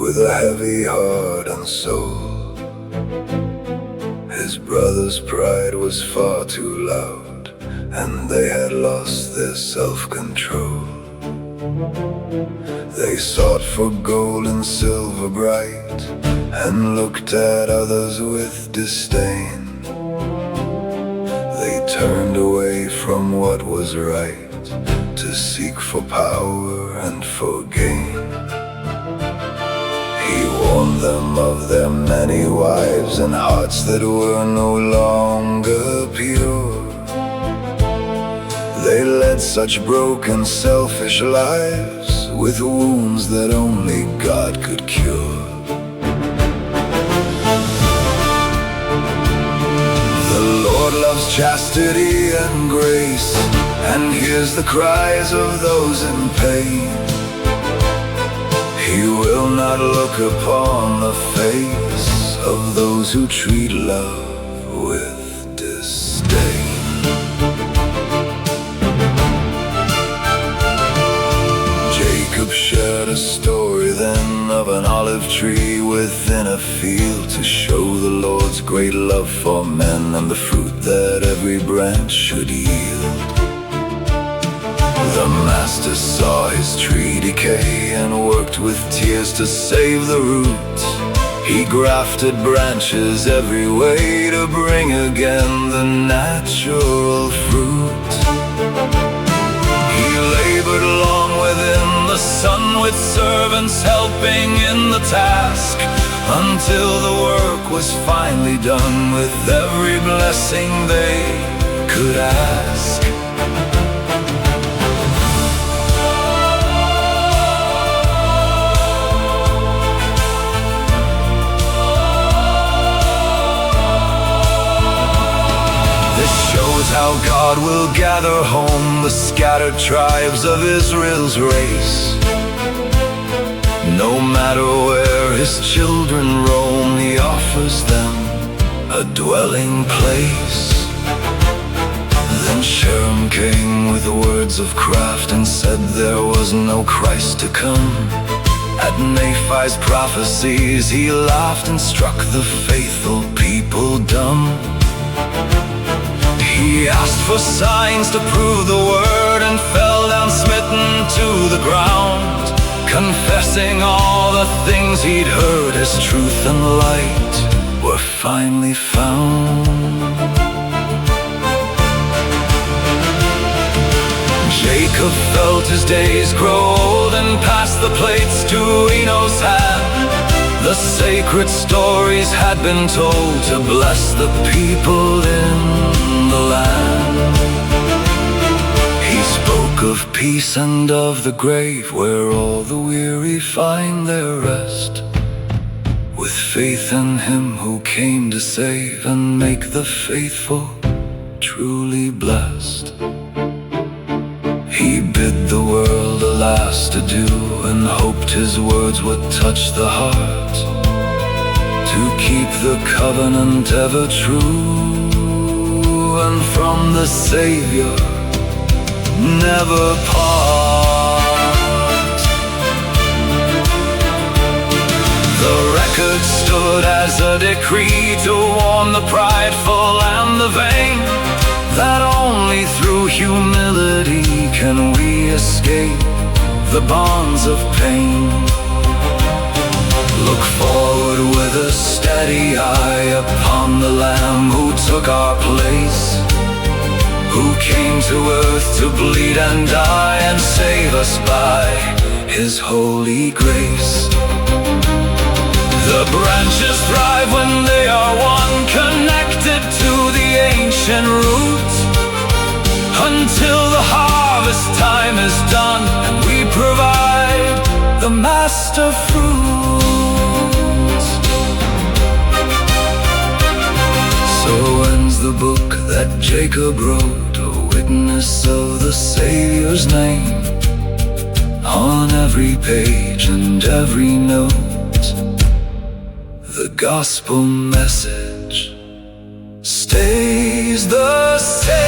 with a heavy heart and soul. His brother's pride was far too loud, and they had lost their self-control. They sought for gold and silver bright, and looked at others with disdain. They turned away from what was right, to seek for power and for gain. He warned them of their many wives and hearts that were no longer pure. They led such broken, selfish lives, with wounds that only God could cure. The Lord loves chastity and grace, and hears the cries of those in pain. He will not look upon the face of those who treat love with disdain. Jacob shared a story then of an olive tree within a field, to show the Lord's great love for men and the fruit that every branch should yield. The master saw his tree decay and worked with tears to save the root. He grafted branches every way to bring again the natural fruit. He labored long within the sun, with servants helping in the task, until the work was finally done, with every blessing they could ask. How God will gather home the scattered tribes of Israel's race. No matter where his children roam, he offers them a dwelling place. Then Shem came with words of craft and said there was no Christ to come. At Nephi's prophecies he laughed and struck the faithful people dumb. He asked for signs to prove the word, and fell down smitten to the ground, confessing all the things he'd heard, as truth and light were finally found. Jacob felt his days grow old, and passed the plates to Enos' hand. The sacred stories had been told to bless the people in the land. He spoke of peace and of the grave, where all the weary find their rest, with faith in him who came to save and make the faithful truly blessed. He bid the world a last adieu, and hoped his words would touch the heart, to keep the covenant ever true, and from the Savior never part. The record stood as a decree to warn the prideful and the vain, that only through humility can we escape the bonds of pain. Look forward with a steady eye upon the Lamb who took our place, who came to earth to bleed and die, and save us by his holy grace. The branches thrive when they are one, connected to the ancient root, until the harvest time is done, and we provide the master fruit. So ends the book that Jacob wrote, a witness of the Savior's name, on every page and every note. The gospel message stays the same.